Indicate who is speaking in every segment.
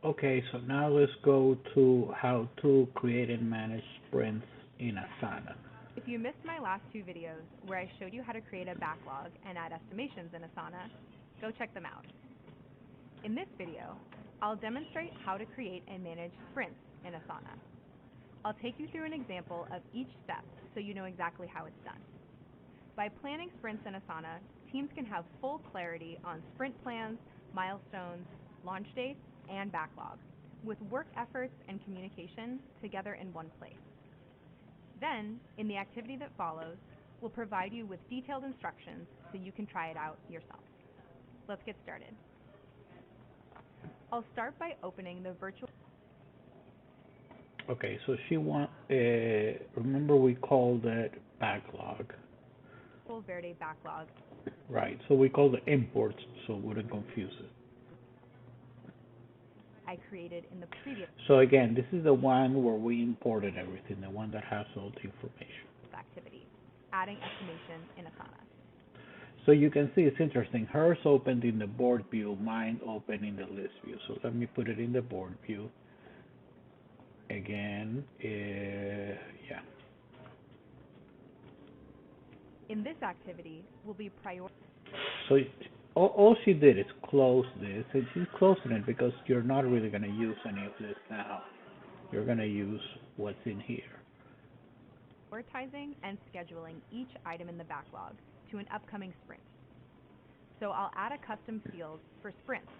Speaker 1: Okay, so now let's go to how to create and manage sprints in Asana.
Speaker 2: If you missed my last two videos where I showed you how to create a backlog and add estimations in Asana, go check them out. In this video, I'll demonstrate how to create and manage sprints in Asana. I'll take you through an example of each step so you know exactly how it's done. By planning sprints in Asana, teams can have full clarity on sprint plans, milestones, launch dates, and backlog, with work efforts and communication together in one place. Then, in the activity that follows, we'll provide you with detailed instructions so you can try it out yourself. Let's get started. I'll start by opening the virtual
Speaker 1: Okay, so remember we called it backlog,
Speaker 2: Verde backlog
Speaker 1: right? So we call the imports so we wouldn't confuse it.
Speaker 2: I created in the previous
Speaker 1: So again, this is the one where we imported everything, the one that has all the information.
Speaker 2: activity, adding estimation in Asana.
Speaker 1: So you can see it's interesting. Hers opened in the board view, mine opened in the list view. So let me put it in the board view again. Yeah.
Speaker 2: In this activity, we'll be
Speaker 1: So all she did is close this, and she's closing it because you're not really going to use any of this now. You're going to use what's in here.
Speaker 2: prioritizing and scheduling each item in the backlog to an upcoming sprint. So I'll add a custom field for sprints,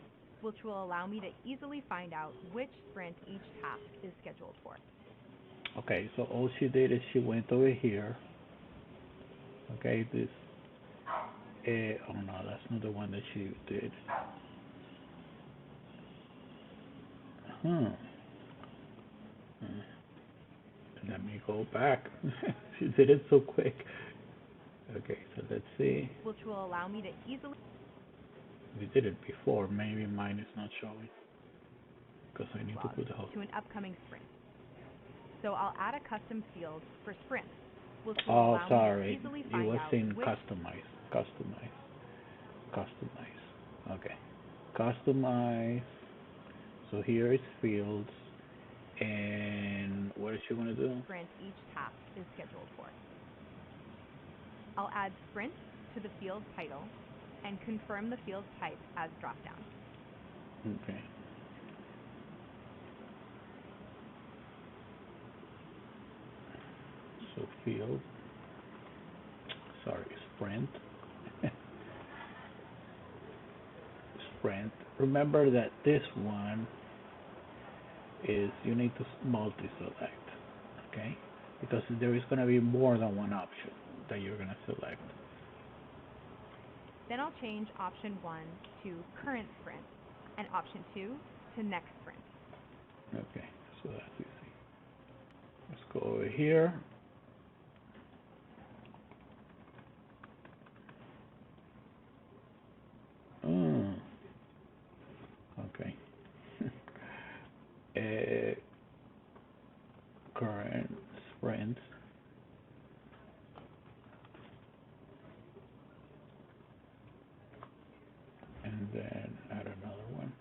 Speaker 2: which will allow me to easily find out which sprint each task is scheduled for.
Speaker 1: Okay, so all she did is she went over here. Okay, this. Oh no, that's not the one that she did. Huh. Let me go back. She did it so quick. Okay, so let's see.
Speaker 2: Which will allow me to easily
Speaker 1: We did it before. Maybe mine is not showing because I need to
Speaker 2: log
Speaker 1: put the whole.
Speaker 2: to an upcoming sprint. So I'll add a custom field for sprints, which will
Speaker 1: Oh,
Speaker 2: allow me to
Speaker 1: sorry.
Speaker 2: easily
Speaker 1: It
Speaker 2: find
Speaker 1: was
Speaker 2: out
Speaker 1: in
Speaker 2: which
Speaker 1: customize, customize, customize. Okay, customize. So here is fields, and what is she gonna do?
Speaker 2: sprint each task is scheduled for. I'll add sprint to the field title and confirm the field type as dropdown.
Speaker 1: Okay. So field. Sorry, sprint. Sprint. Remember that this one is you need to multi-select, okay? Because there is going to be more than one option that you're going to select.
Speaker 2: Then I'll change option 1 to current sprint and option 2 to next sprint.
Speaker 1: Okay, so that's easy. Let's go over here. Oh, okay. uh, Current sprint. And then add another one.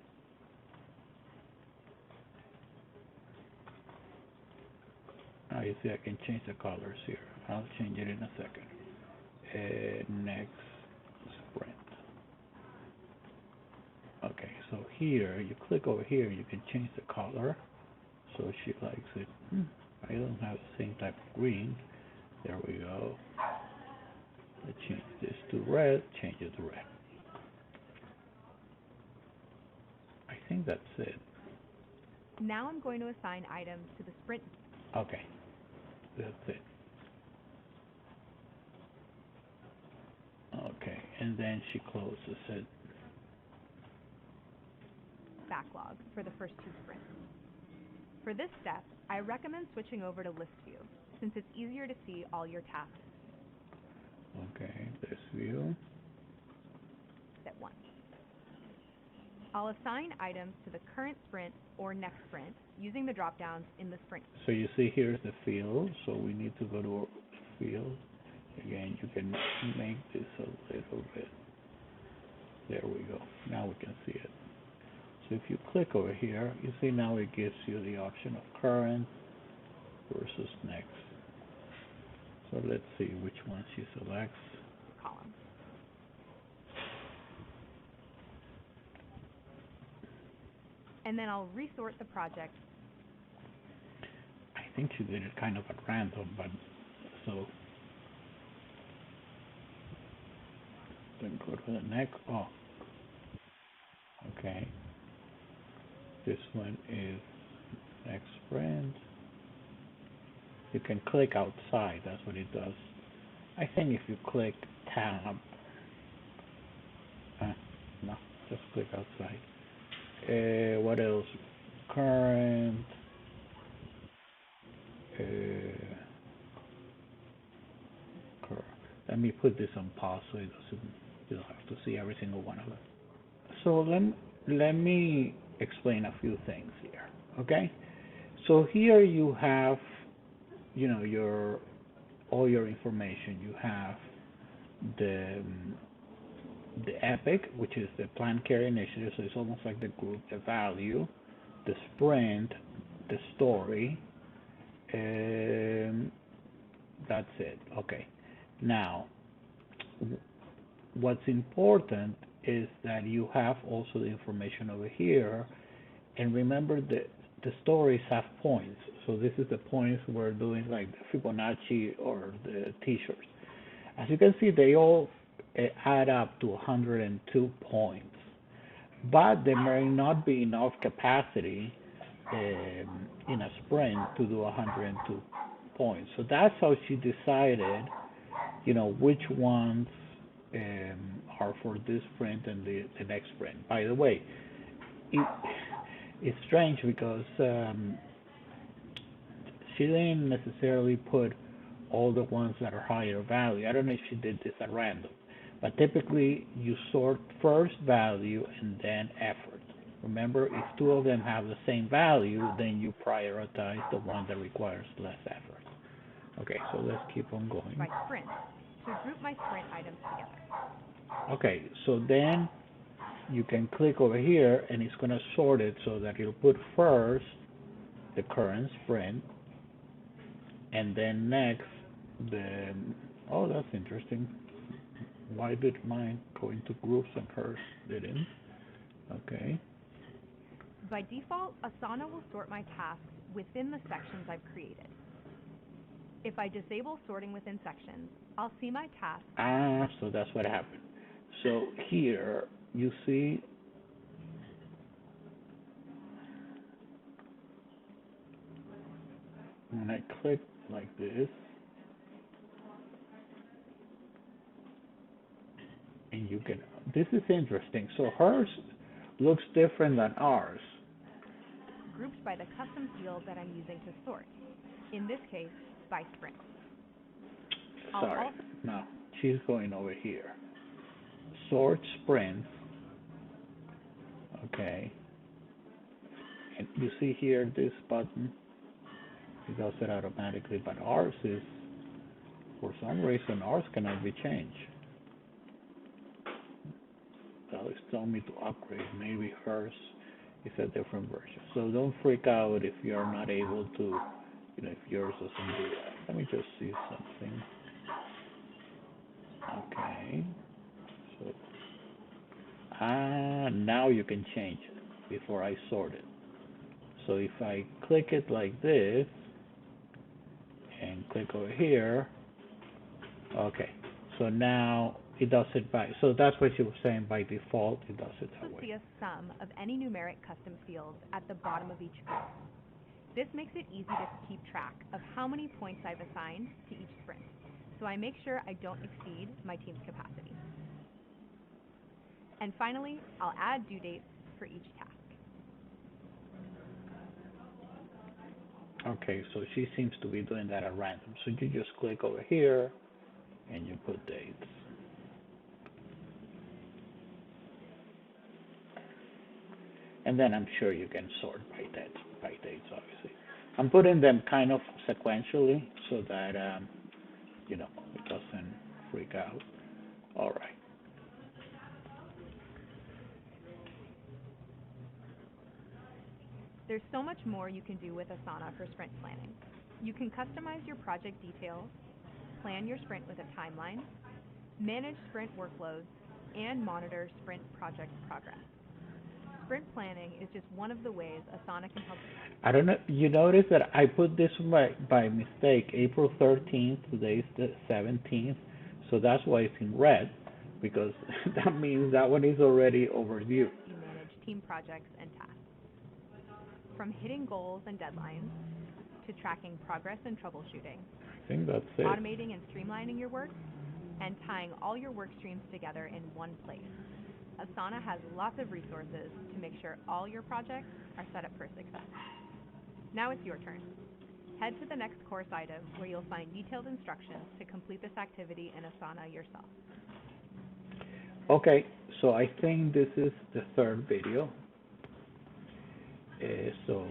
Speaker 1: Now you see I can change the colors here. I'll change it in a second. Next sprint. Okay, so here you click over here, you can change the color. So she likes it. I don't have the same type of green. There we go. Let's change this to red. Change it to red. I think that's it.
Speaker 2: Now I'm going to assign items to the sprint.
Speaker 1: Okay, that's it. Okay, and then she closes it.
Speaker 2: Backlog for the first two sprints. For this step, I recommend switching over to list view since it's easier to see all your tasks
Speaker 1: Okay, this view.
Speaker 2: at once. I'll assign items to the current sprint or next sprint using the drop-downs in the sprint.
Speaker 1: So you see here's the field, so we need to go to field. Again, you can make this a little bit. There we go. Now we can see it. So if you click over here, you see now it gives you the option of current versus next. So let's see which one she selects.
Speaker 2: Column. And then I'll resort the project.
Speaker 1: I think she did it kind of at random, but so then go to the next. Oh, okay. This one is next sprint. You can click outside. That's what it does. I think if you click tab, no, just click outside. What else? Current. Let me put this on pause so it doesn't. You don't have to see every single one of them. So let me explain a few things here. Okay. So here you have, your all your information. You have the epic, which is the plan care initiative, so it's almost like the group, the value, the sprint, the story, and that's it. Okay. Now, what's important is that you have also the information over here, and remember that the stories have points. So this is the points we're doing, like the Fibonacci or the t-shirts. As you can see, they all add up to 102 points, but there may not be enough capacity in a sprint to do 102 points. So that's how she decided, which ones are for this sprint and the next sprint. By the way, it's strange because she didn't necessarily put all the ones that are higher value. I don't know if she did this at random, but typically you sort first value and then effort. Remember, if two of them have the same value, then you prioritize the one that requires less effort. Okay, so let's keep on going.
Speaker 2: By sprint, to group my sprint items together.
Speaker 1: Okay, so then you can click over here and it's going to sort it so that it'll put first the current sprint and then next oh, that's interesting. Why did mine go into groups and hers didn't? Okay.
Speaker 2: By default, Asana will sort my tasks within the sections I've created. If I disable sorting within sections, I'll see my tasks.
Speaker 1: So that's what happened. So here you see when I click like this, and you can, this is interesting. So hers looks different than ours.
Speaker 2: Grouped by the custom field that I'm using to sort. In this case, by sprint.
Speaker 1: Sorry, no, she's going over here. Sort sprints. Okay. And you see here this button, it does it automatically, but ours is, for some reason, ours cannot be changed. So it's telling me to upgrade. Maybe hers is a different version. So don't freak out if you're not able to, if yours doesn't do that. Let me just see something. Okay. So, now you can change it before I sort it. So if I click it like this and click over here, okay. So now it does it so that's what she was saying, by default it does it that way.
Speaker 2: See a sum of any numeric custom fields at the bottom of each group. This makes it easy to keep track of how many points I've assigned to each sprint, so I make sure I don't exceed my team's capacity. And finally, I'll add due dates for each task.
Speaker 1: Okay, so she seems to be doing that at random. So you just click over here and you put dates. And then I'm sure you can sort by dates, obviously. I'm putting them kind of sequentially so that, it doesn't freak out. All right.
Speaker 2: There's so much more you can do with Asana for sprint planning. You can customize your project details, plan your sprint with a timeline, manage sprint workloads, and monitor sprint project progress. Sprint planning is just one of the ways Asana can help.
Speaker 1: I don't know. You notice that I put this by mistake, April 13th. Today's the 17th, so that's why it's in red, because that means that one is already overdue.
Speaker 2: You manage team projects and tasks. From hitting goals and deadlines to tracking progress and troubleshooting,
Speaker 1: I think that's it.
Speaker 2: automating and streamlining your work, and tying all your work streams together in one place. Asana has lots of resources to make sure all your projects are set up for success. Now it's your turn. Head to the next course item where you'll find detailed instructions to complete this activity in Asana yourself.
Speaker 1: Okay, so I think this is the third video. So